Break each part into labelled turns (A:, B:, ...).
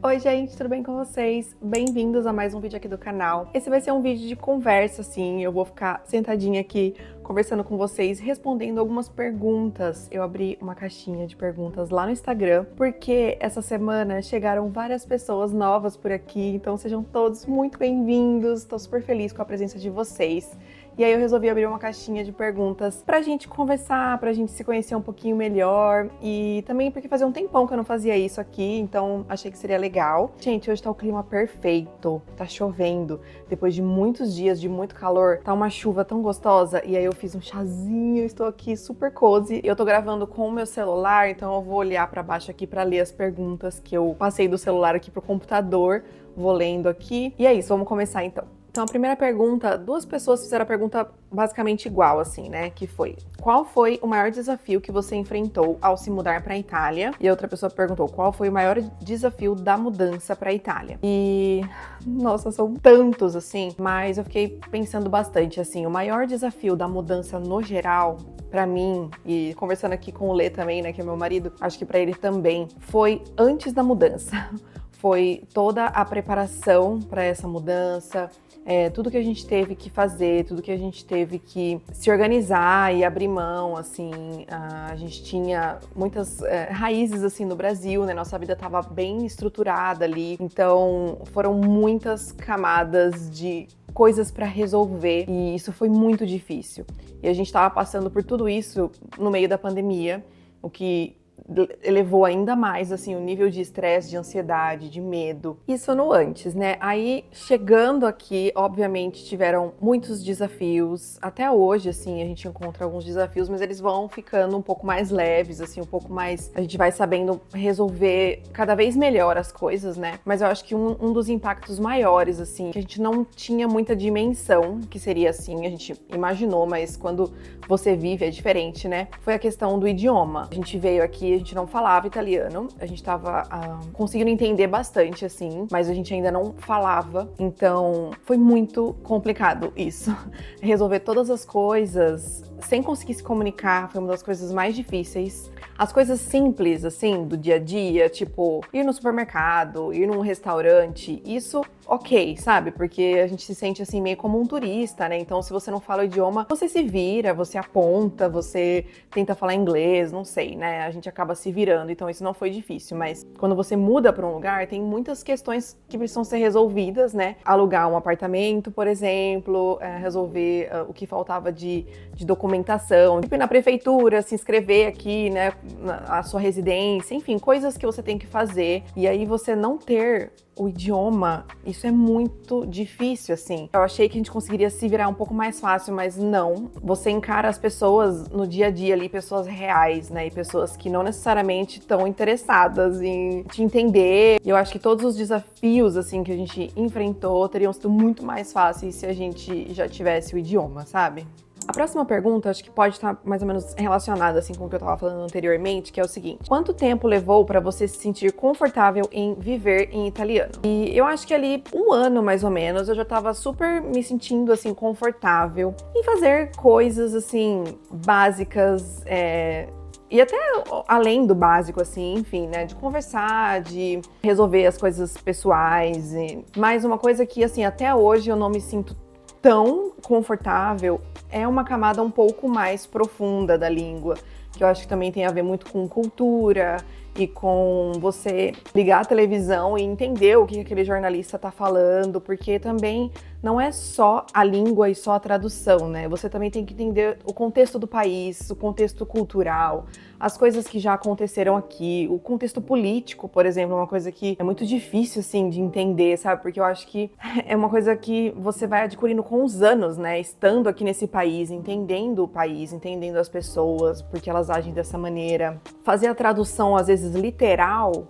A: Oi gente, tudo bem com vocês? Bem-vindos a mais um vídeo aqui do canal. Esse vai ser um vídeo de conversa, assim, eu vou ficar sentadinha aqui conversando com vocês, respondendo algumas perguntas. Eu abri uma caixinha de perguntas lá no Instagram, porque essa semana chegaram várias pessoas novas por aqui, então sejam todos muito bem-vindos, estou super feliz com a presença de vocês. E aí eu resolvi abrir uma caixinha de perguntas pra gente conversar, pra gente se conhecer um pouquinho melhor e também porque fazia um tempão que eu não fazia isso aqui, então achei que seria legal. Gente, hoje tá o clima perfeito, tá chovendo, depois de muitos dias de muito calor, tá uma chuva tão gostosa e aí eu fiz um chazinho, estou aqui super cozy. Eu tô gravando com o meu celular, então eu vou olhar pra baixo aqui pra ler as perguntas que eu passei do celular aqui pro computador, vou lendo aqui. E é isso, vamos começar então. Então, a primeira pergunta, duas pessoas fizeram a pergunta basicamente igual, assim, né? Que foi: qual foi o maior desafio que você enfrentou ao se mudar para a Itália? E a outra pessoa perguntou: qual foi o maior desafio da mudança para a Itália? E, nossa, são tantos, assim, mas eu fiquei pensando bastante, assim, o maior desafio da mudança no geral, pra mim, e conversando aqui com o Lê também, né, que é meu marido, acho que pra ele também, foi antes da mudança. Foi toda a preparação para essa mudança, tudo que a gente teve que fazer, tudo que a gente teve que se organizar e abrir mão, assim. A gente tinha muitas raízes, assim, no Brasil, né? Nossa vida estava bem estruturada ali, então foram muitas camadas de coisas para resolver e isso foi muito difícil. E a gente estava passando por tudo isso no meio da pandemia, o que elevou ainda mais, assim, o nível de estresse, de ansiedade, de medo. Isso no antes, né? Aí, chegando aqui, obviamente, tiveram muitos desafios. Até hoje, assim, a gente encontra alguns desafios, mas eles vão ficando um pouco mais leves, assim, um pouco mais... A gente vai sabendo resolver cada vez melhor as coisas, né? Mas eu acho que um dos impactos maiores, assim, que a gente não tinha muita dimensão, que seria assim, a gente imaginou, mas quando você vive é diferente, né? Foi a questão do idioma. A gente veio aqui, a gente não falava italiano, a gente tava conseguindo entender bastante, assim, mas a gente ainda não falava, então foi muito complicado isso. Resolver todas as coisas sem conseguir se comunicar foi uma das coisas mais difíceis. As coisas simples, assim, do dia a dia, tipo ir no supermercado, ir num restaurante, isso ok, sabe? Porque a gente se sente assim meio como um turista, né? Então, se você não fala o idioma, você se vira, você aponta, você tenta falar inglês, não sei, né? A gente acaba se virando, então isso não foi difícil. Mas quando você muda para um lugar, tem muitas questões que precisam ser resolvidas, né? Alugar um apartamento, por exemplo, resolver o que faltava de documentação, tipo ir na prefeitura, se inscrever aqui, né? A sua residência, enfim, coisas que você tem que fazer. E aí você não ter o idioma, isso é muito difícil, assim. Eu achei que a gente conseguiria se virar um pouco mais fácil, mas não. Você encara as pessoas no dia a dia ali, pessoas reais, né? E pessoas que não necessariamente estão interessadas em te entender. E eu acho que todos os desafios, assim, que a gente enfrentou teriam sido muito mais fáceis se a gente já tivesse o idioma, sabe? A próxima pergunta, acho que pode estar mais ou menos relacionada assim com o que eu estava falando anteriormente, que é o seguinte: quanto tempo levou para você se sentir confortável em viver em italiano? E eu acho que ali 1 ano mais ou menos eu já estava super me sentindo assim confortável em fazer coisas assim básicas, e até além do básico, assim, enfim, né? De conversar, de resolver as coisas pessoais. Mas uma coisa que, assim, até hoje eu não me sinto tão confortável é uma camada um pouco mais profunda da língua, que eu acho que também tem a ver muito com cultura e com você ligar a televisão e entender o que aquele jornalista tá falando, porque também não é só a língua e só a tradução, né? Você também tem que entender o contexto do país, o contexto cultural, as coisas que já aconteceram aqui, o contexto político, por exemplo, é uma coisa que é muito difícil, assim, de entender, sabe? Porque eu acho que é uma coisa que você vai adquirindo com os anos, né? Estando aqui nesse país, entendendo o país, entendendo as pessoas, porque elas agem dessa maneira. Fazer a tradução, às vezes, literal,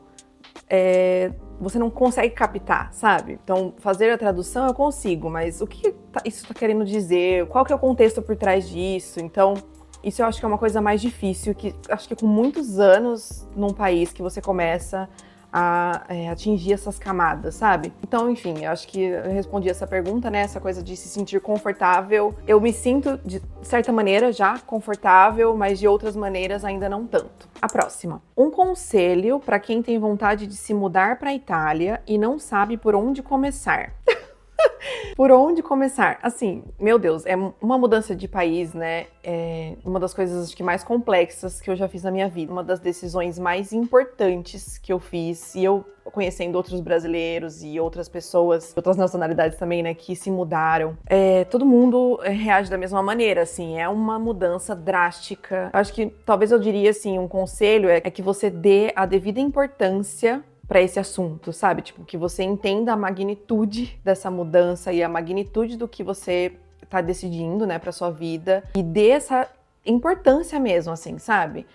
A: você não consegue captar, sabe? Então, fazer a tradução eu consigo, mas o que isso tá querendo dizer? Qual que é o contexto por trás disso? Então, isso eu acho que é uma coisa mais difícil, que acho que com muitos anos num país que você começa atingir essas camadas, sabe? Então, enfim, eu acho que eu respondi essa pergunta, né? Essa coisa de se sentir confortável. Eu me sinto, de certa maneira, já confortável, mas de outras maneiras ainda não tanto. A próxima. Um conselho para quem tem vontade de se mudar para a Itália e não sabe por onde começar. Por onde começar? Assim, meu Deus, é uma mudança de país, né? É uma das coisas acho que mais complexas que eu já fiz na minha vida. Uma das decisões mais importantes que eu fiz. E eu conhecendo outros brasileiros e outras pessoas, outras nacionalidades também, né, que se mudaram. Todo mundo reage da mesma maneira, assim. É uma mudança drástica. Acho que talvez eu diria, assim, um conselho é que você dê a devida importância para esse assunto, sabe? Tipo, que você entenda a magnitude dessa mudança e a magnitude do que você tá decidindo, né, para sua vida e dê essa importância mesmo, assim, sabe?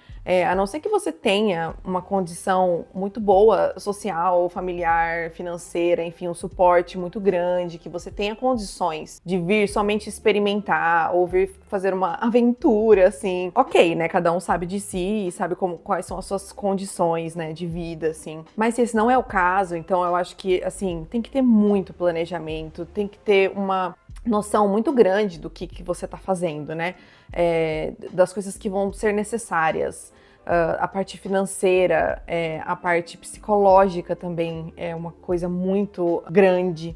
A: A não ser que você tenha uma condição muito boa, social, familiar, financeira, enfim, um suporte muito grande, que você tenha condições de vir somente experimentar ou vir fazer uma aventura, assim. Ok, né? Cada um sabe de si e sabe quais são as suas condições, né, de vida, assim. Mas se esse não é o caso, então eu acho que, assim, tem que ter muito planejamento, tem que ter uma noção muito grande do que você tá fazendo, né? Das coisas que vão ser necessárias. A parte financeira, a parte psicológica também é uma coisa muito grande.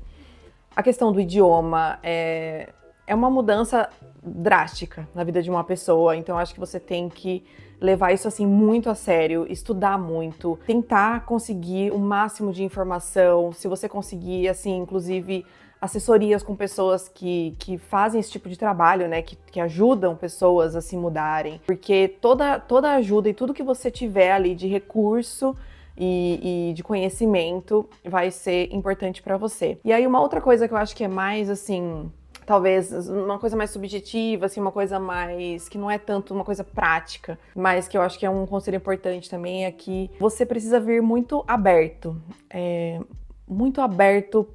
A: A questão do idioma é uma mudança drástica na vida de uma pessoa, então acho que você tem que levar isso assim muito a sério, estudar muito, tentar conseguir o máximo de informação, se você conseguir, assim, inclusive assessorias com pessoas que fazem esse tipo de trabalho, né, que ajudam pessoas a se mudarem, porque toda ajuda e tudo que você tiver ali de recurso e de conhecimento vai ser importante para você. E aí uma outra coisa que eu acho que é mais, assim, talvez uma coisa mais subjetiva, assim, uma coisa mais que não é tanto uma coisa prática, mas que eu acho que é um conselho importante também, é que você precisa vir muito aberto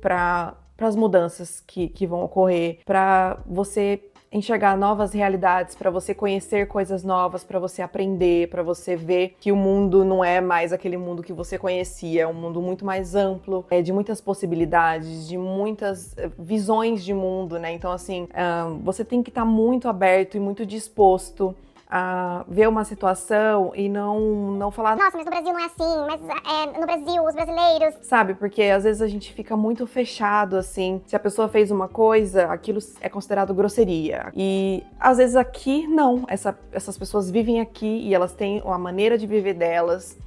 A: para as mudanças que vão ocorrer, para você enxergar novas realidades, para você conhecer coisas novas, para você aprender, para você ver que o mundo não é mais aquele mundo que você conhecia, é um mundo muito mais amplo, de muitas possibilidades, de muitas visões de mundo, né? Então, assim, você tem que estar muito aberto e muito disposto a ver uma situação e não falar,
B: nossa, mas no Brasil não é assim, mas no Brasil, os brasileiros...
A: Sabe, porque às vezes a gente fica muito fechado, assim. Se a pessoa fez uma coisa, aquilo é considerado grosseria. E às vezes aqui, não. Essas pessoas vivem aqui e elas têm a maneira de viver delas.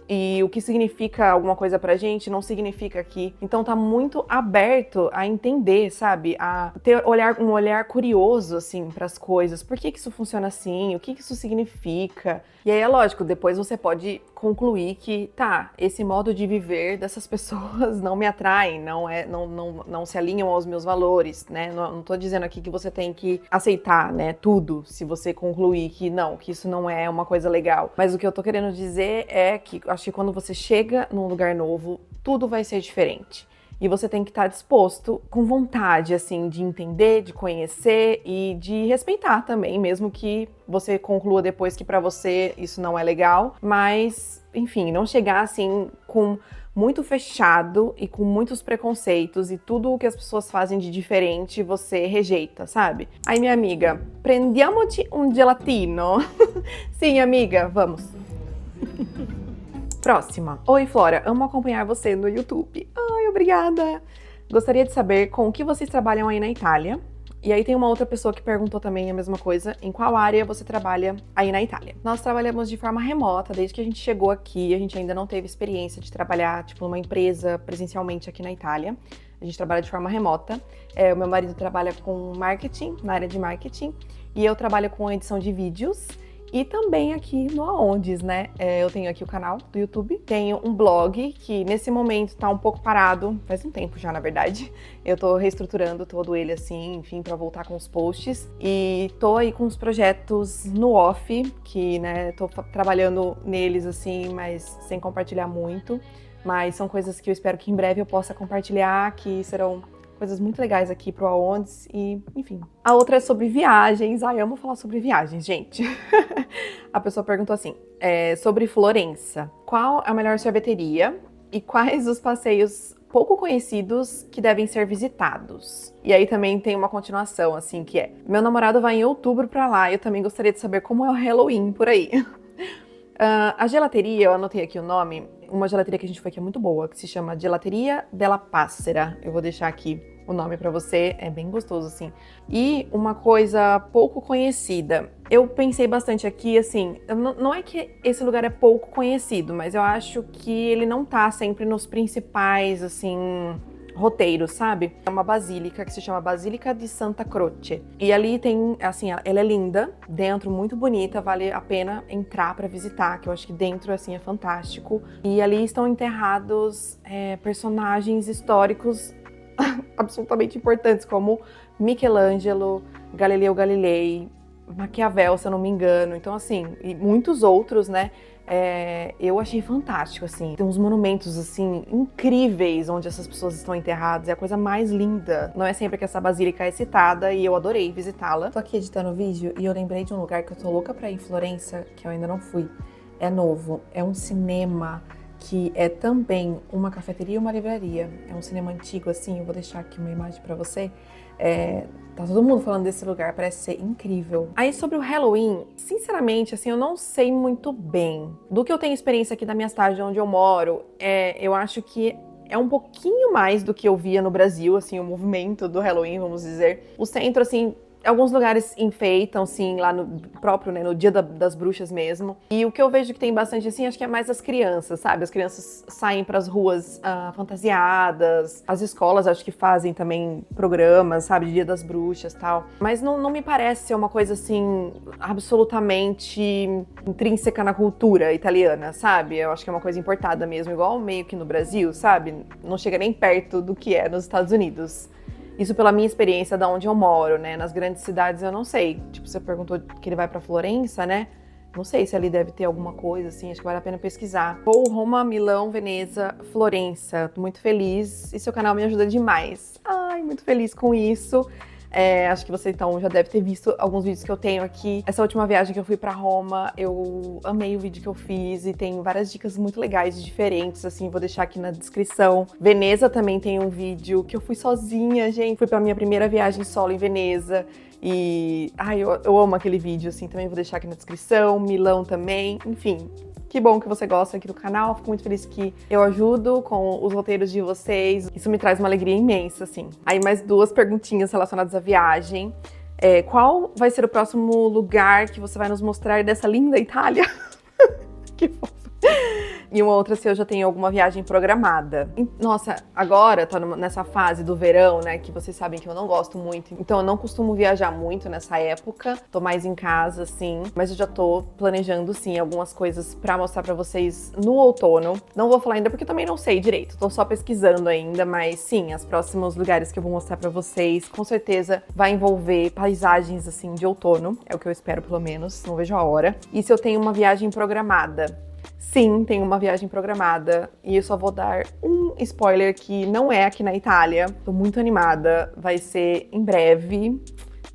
A: E o que significa alguma coisa pra gente não significa aqui. Então tá muito aberto a entender, sabe? A ter um olhar curioso, assim, pras coisas. Por que isso funciona assim? O que isso significa? E aí é lógico, depois você pode concluir que, tá, esse modo de viver dessas pessoas não me atraem, não se alinham aos meus valores, né? Não tô dizendo aqui que você tem que aceitar, né, tudo, se você concluir que não, que isso não é uma coisa legal. Mas o que eu tô querendo dizer é que acho que quando você chega num lugar novo, tudo vai ser diferente. E você tem que estar disposto, com vontade, assim, de entender, de conhecer e de respeitar também, mesmo que você conclua depois que pra você isso não é legal. Mas, enfim, não chegar, assim, com muito fechado e com muitos preconceitos e tudo o que as pessoas fazem de diferente você rejeita, sabe? Aí, minha amiga, prendiamoci um gelatino. Sim, amiga, vamos. Próxima. Oi, Flora, amo acompanhar você no YouTube. Ai, obrigada! Gostaria de saber com o que vocês trabalham aí na Itália. E aí tem uma outra pessoa que perguntou também a mesma coisa. Em qual área você trabalha aí na Itália? Nós trabalhamos de forma remota, desde que a gente chegou aqui. A gente ainda não teve experiência de trabalhar, tipo, numa empresa presencialmente aqui na Itália. A gente trabalha de forma remota. O meu marido trabalha com marketing, na área de marketing. E eu trabalho com edição de vídeos. E também aqui no Aondes, né? Eu tenho aqui o canal do YouTube, tenho um blog que nesse momento tá um pouco parado, faz um tempo já, na verdade. Eu tô reestruturando todo ele assim, enfim, pra voltar com os posts. E tô aí com os projetos no off, que, né, tô trabalhando neles assim, mas sem compartilhar muito. Mas são coisas que eu espero que em breve eu possa compartilhar, que serão coisas muito legais aqui pro Aondes e, enfim. A outra é sobre viagens. Ai, amo falar sobre viagens, gente. A pessoa perguntou assim, sobre Florença. Qual a melhor sorveteria E quais os passeios pouco conhecidos que devem ser visitados? E aí também tem uma continuação, assim, que é: meu namorado vai em outubro pra lá, eu também gostaria de saber como é o Halloween por aí. A gelateria, eu anotei aqui o nome, uma gelateria que a gente foi que é muito boa, que se chama Gelateria della Passera. Eu vou deixar aqui o nome pra você, é bem gostoso, assim. E uma coisa pouco conhecida, eu pensei bastante aqui, assim, não é que esse lugar é pouco conhecido, mas eu acho que ele não tá sempre nos principais, assim, roteiros, sabe? É uma basílica que se chama Basílica di Santa Croce. E ali tem, assim, ela é linda, dentro muito bonita, vale a pena entrar pra visitar, que eu acho que dentro, assim, é fantástico. E ali estão enterrados personagens históricos absolutamente importantes, como Michelangelo, Galileu Galilei, Maquiavel, se eu não me engano. Então, assim, e muitos outros, né? Eu achei fantástico, assim. Tem uns monumentos, assim, incríveis onde essas pessoas estão enterradas. É a coisa mais linda. Não é sempre que essa basílica é citada e eu adorei visitá-la. Tô aqui editando o vídeo e eu lembrei de um lugar que eu tô louca pra ir em Florença, que eu ainda não fui. É novo, é um cinema que é também uma cafeteria e uma livraria. É um cinema antigo, assim, eu vou deixar aqui uma imagem pra você. Tá todo mundo falando desse lugar, parece ser incrível. Aí sobre o Halloween, sinceramente, assim, eu não sei muito bem. Do que eu tenho experiência aqui da minha cidade, onde eu moro, eu acho que é um pouquinho mais do que eu via no Brasil, assim, o movimento do Halloween, vamos dizer. O centro, assim, alguns lugares enfeitam, sim, lá no próprio, né, no dia das bruxas mesmo. E o que eu vejo que tem bastante, assim, acho que é mais as crianças, sabe? As crianças saem pras ruas fantasiadas. As escolas, acho que fazem também programas, sabe? De Dia das Bruxas e tal. Mas não me parece ser uma coisa, assim, absolutamente intrínseca na cultura italiana, sabe? Eu acho que é uma coisa importada mesmo, igual meio que no Brasil, sabe? Não chega nem perto do que é nos Estados Unidos. Isso pela minha experiência da onde eu moro, né? Nas grandes cidades eu não sei. Tipo, você perguntou que ele vai pra Florença, né? Não sei se ali deve ter alguma coisa, assim, acho que vale a pena pesquisar. Ou Roma, Milão, Veneza, Florença. Tô muito feliz e seu canal me ajuda demais. Ai, muito feliz com isso. Acho que você, então, já deve ter visto alguns vídeos que eu tenho aqui. Essa última viagem que eu fui pra Roma, eu amei o vídeo que eu fiz e tem várias dicas muito legais e diferentes, assim, vou deixar aqui na descrição. Veneza também tem um vídeo que eu fui sozinha, gente. Fui pra minha primeira viagem solo em Veneza e... ai, eu amo aquele vídeo, assim, também vou deixar aqui na descrição. Milão também, enfim. Que bom que você gosta aqui do canal, fico muito feliz que eu ajudo com os roteiros de vocês. Isso me traz uma alegria imensa, assim. Aí mais duas perguntinhas relacionadas à viagem. Qual vai ser o próximo lugar que você vai nos mostrar dessa linda Itália? Que fofo. E uma outra, se eu já tenho alguma viagem programada. Nossa, agora tô nessa fase do verão, né, que vocês sabem que eu não gosto muito. Então eu não costumo viajar muito nessa época. Tô mais em casa, assim. Mas eu já tô planejando, sim, algumas coisas pra mostrar pra vocês no outono. Não vou falar ainda porque eu também não sei direito. Tô só pesquisando ainda, mas sim, os próximos lugares que eu vou mostrar pra vocês, com certeza vai envolver paisagens, assim, de outono. É o que eu espero, pelo menos. Não vejo a hora. E se eu tenho uma viagem programada? Sim, tem uma viagem programada e eu só vou dar um spoiler que não é aqui na Itália. Tô muito animada, vai ser em breve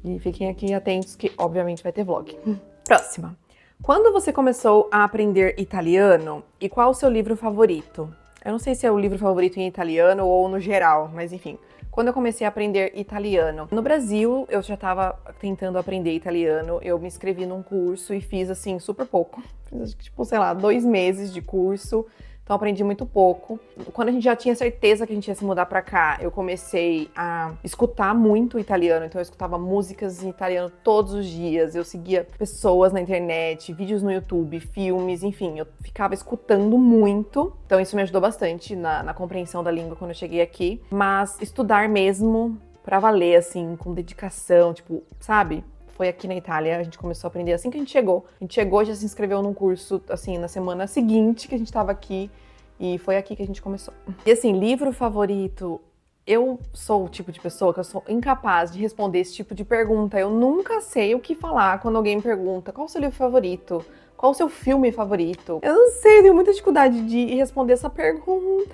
A: e fiquem aqui atentos que obviamente vai ter vlog. Próxima. Quando você começou a aprender italiano e qual o seu livro favorito? Eu não sei se é o livro favorito em italiano ou no geral, mas enfim. Quando eu comecei a aprender italiano. No Brasil, eu já tava tentando aprender italiano, eu me inscrevi num curso e fiz, assim, super pouco. Fiz, tipo, sei lá, 2 meses de curso, então aprendi muito pouco. Quando a gente já tinha certeza que a gente ia se mudar pra cá, eu comecei a escutar muito italiano, então eu escutava músicas em italiano todos os dias, eu seguia pessoas na internet, vídeos no YouTube, filmes, enfim, eu ficava escutando muito, então isso me ajudou bastante na compreensão da língua quando eu cheguei aqui, mas estudar mesmo pra valer, assim, com dedicação, tipo, sabe? Foi aqui na Itália, a gente começou a aprender assim que a gente chegou. A gente chegou, já se inscreveu num curso, assim, na semana seguinte que a gente tava aqui. E foi aqui que a gente começou. E assim, livro favorito, eu sou o tipo de pessoa que eu sou incapaz de responder esse tipo de pergunta. Eu nunca sei o que falar quando alguém me pergunta qual o seu livro favorito, qual o seu filme favorito. Eu não sei, eu tenho muita dificuldade de responder essa pergunta.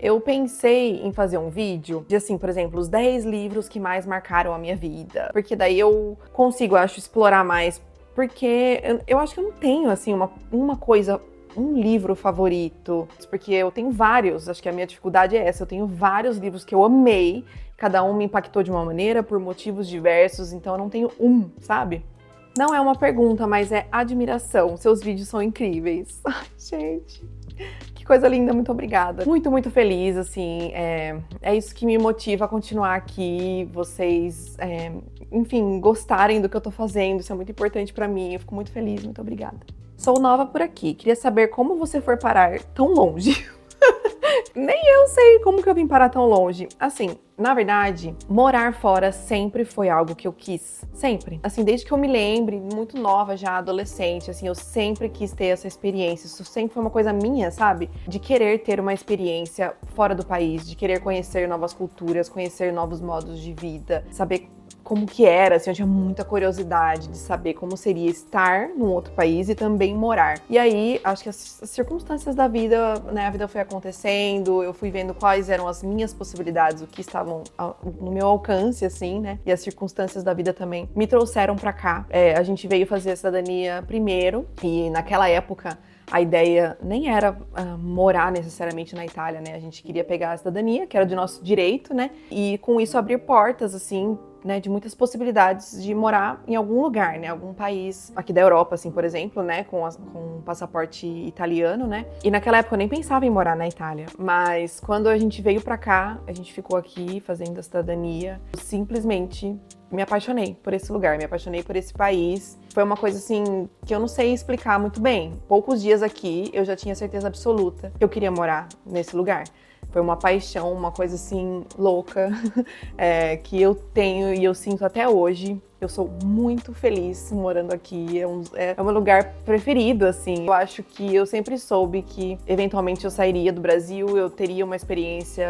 A: Eu pensei em fazer um vídeo de, assim, por exemplo, os 10 livros que mais marcaram a minha vida. Porque daí eu consigo, acho, explorar mais. Porque eu acho que eu não tenho, assim, uma coisa um livro favorito, porque eu tenho vários, acho que a minha dificuldade é essa, eu tenho vários livros que eu amei, cada um me impactou de uma maneira, por motivos diversos, então eu não tenho um, sabe? Não é uma pergunta, mas é admiração. Seus vídeos são incríveis. Ai, gente, que coisa linda, muito obrigada. Muito, muito feliz, assim, é isso que me motiva a continuar aqui, vocês, enfim, gostarem do que eu tô fazendo, isso é muito importante pra mim, eu fico muito feliz, muito obrigada. Sou nova por aqui, queria saber como você foi parar tão longe. Nem eu sei como que eu vim parar tão longe. Assim, na verdade, morar fora sempre foi algo que eu quis. Sempre. Assim, desde que eu me lembre, muito nova já, adolescente, assim, eu sempre quis ter essa experiência. Isso sempre foi uma coisa minha, sabe? De querer ter uma experiência fora do país, de querer conhecer novas culturas, conhecer novos modos de vida, saber como que era, assim, eu tinha muita curiosidade de saber como seria estar num outro país e também morar. E aí, acho que as circunstâncias da vida, né, a vida foi acontecendo, eu fui vendo quais eram as minhas possibilidades, o que estavam no meu alcance, assim, né, e as circunstâncias da vida também me trouxeram pra cá. A gente veio fazer a cidadania primeiro, e naquela época a ideia nem era morar necessariamente na Itália, né, a gente queria pegar a cidadania, que era de nosso direito, né, e com isso abrir portas, assim, né, de muitas possibilidades de morar em algum lugar, né, algum país aqui da Europa, assim, por exemplo, né, com um passaporte italiano, né, e naquela época eu nem pensava em morar na Itália, mas quando a gente veio pra cá, a gente ficou aqui fazendo a cidadania, eu simplesmente me apaixonei por esse lugar, me apaixonei por esse país. Foi uma coisa, assim, que eu não sei explicar muito bem. Poucos dias aqui, eu já tinha certeza absoluta que eu queria morar nesse lugar. Foi uma paixão, uma coisa, assim, louca, que eu tenho e eu sinto até hoje. Eu sou muito feliz morando aqui, é o meu lugar preferido, assim. Eu acho que eu sempre soube que, eventualmente, eu sairia do Brasil, eu teria uma experiência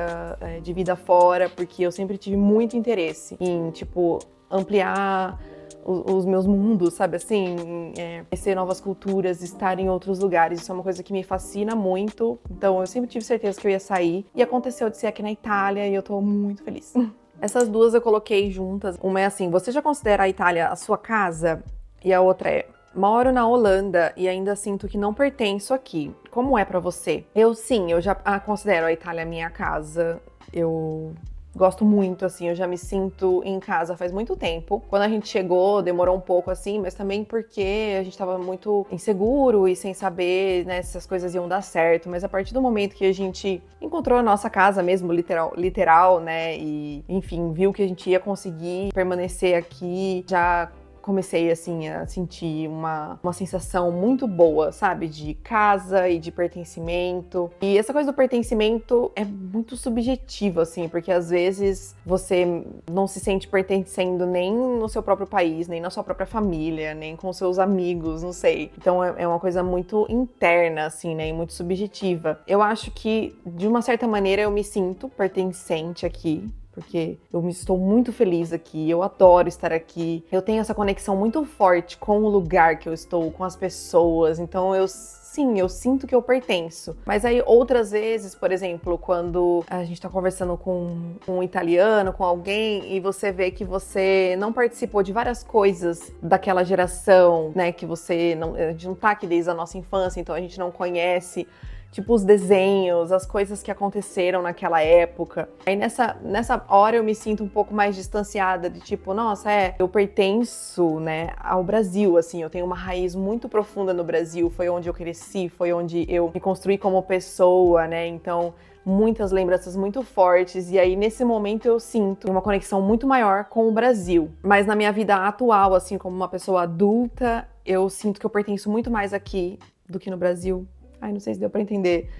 A: de vida fora, porque eu sempre tive muito interesse em, tipo, ampliar os meus mundos, sabe assim? Conhecer novas culturas, estar em outros lugares. Isso é uma coisa que me fascina muito. Então, eu sempre tive certeza que eu ia sair. E aconteceu de ser aqui na Itália e eu tô muito feliz. Essas duas eu coloquei juntas. Uma é assim, você já considera a Itália a sua casa? E a outra é, moro na Holanda e ainda sinto que não pertenço aqui. Como é pra você? Eu já considero a Itália minha casa. Eu gosto muito, assim, eu já me sinto em casa faz muito tempo. Quando a gente chegou, demorou um pouco, assim, mas também porque a gente tava muito inseguro e sem saber, né, se as coisas iam dar certo. Mas a partir do momento que a gente encontrou a nossa casa mesmo, literal, né, e, enfim, viu que a gente ia conseguir permanecer aqui, já comecei, assim, a sentir uma sensação muito boa, sabe? De casa e de pertencimento. E essa coisa do pertencimento é muito subjetiva, assim, porque às vezes você não se sente pertencendo nem no seu próprio país, nem na sua própria família, nem com seus amigos, não sei. Então é uma coisa muito interna, assim, né? E muito subjetiva. Eu acho que, de uma certa maneira, eu me sinto pertencente aqui, porque eu estou muito feliz aqui, eu adoro estar aqui, eu tenho essa conexão muito forte com o lugar que eu estou, com as pessoas, então eu sinto que eu pertenço. Mas aí outras vezes, por exemplo, quando a gente tá conversando com um italiano, com alguém, e você vê que você não participou de várias coisas daquela geração, né, que a gente não tá aqui desde a nossa infância, então a gente não conhece, tipo, os desenhos, as coisas que aconteceram naquela época. Aí nessa hora eu me sinto um pouco mais distanciada, de tipo, nossa, eu pertenço, né, ao Brasil, assim, eu tenho uma raiz muito profunda no Brasil, foi onde eu cresci, foi onde eu me construí como pessoa, né, então muitas lembranças muito fortes, e aí nesse momento eu sinto uma conexão muito maior com o Brasil. Mas na minha vida atual, assim, como uma pessoa adulta, eu sinto que eu pertenço muito mais aqui do que no Brasil. Ai, não sei se deu pra entender.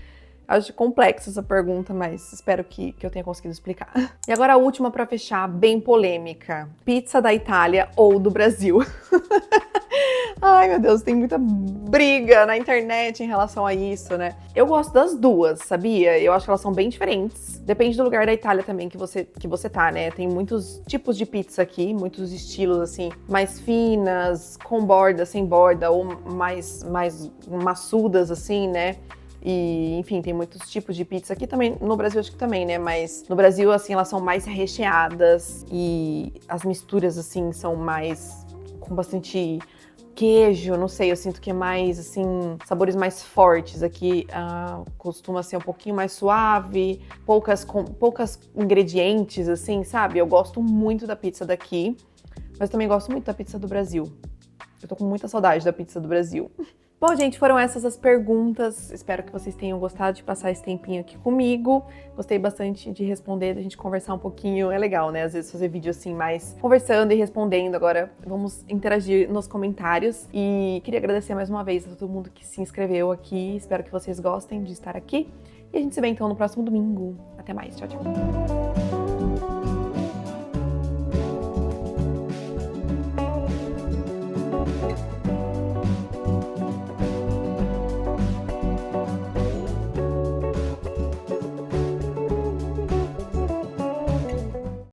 A: Acho complexa essa pergunta, mas espero que eu tenha conseguido explicar. E agora a última pra fechar, bem polêmica. Pizza da Itália ou do Brasil? Ai, meu Deus, tem muita briga na internet em relação a isso, né? Eu gosto das duas, sabia? Eu acho que elas são bem diferentes. Depende do lugar da Itália também que você tá, né? Tem muitos tipos de pizza aqui, muitos estilos, assim, mais finas, com borda, sem borda, ou mais maçudas, assim, né? E, enfim, tem muitos tipos de pizza aqui também, no Brasil acho que também, né? Mas no Brasil, assim, elas são mais recheadas e as misturas, assim, são mais com bastante queijo, não sei, eu sinto que é mais, assim, sabores mais fortes. Aqui costuma ser um pouquinho mais suave, poucos ingredientes, assim, sabe? Eu gosto muito da pizza daqui, mas também gosto muito da pizza do Brasil. Eu tô com muita saudade da pizza do Brasil. Bom, gente, foram essas as perguntas. Espero que vocês tenham gostado de passar esse tempinho aqui comigo. Gostei bastante de responder, da gente conversar um pouquinho. É legal, né? Às vezes fazer vídeo assim, mais conversando e respondendo. Agora vamos interagir nos comentários. E queria agradecer mais uma vez a todo mundo que se inscreveu aqui. Espero que vocês gostem de estar aqui. E a gente se vê então no próximo domingo. Até mais. Tchau, tchau.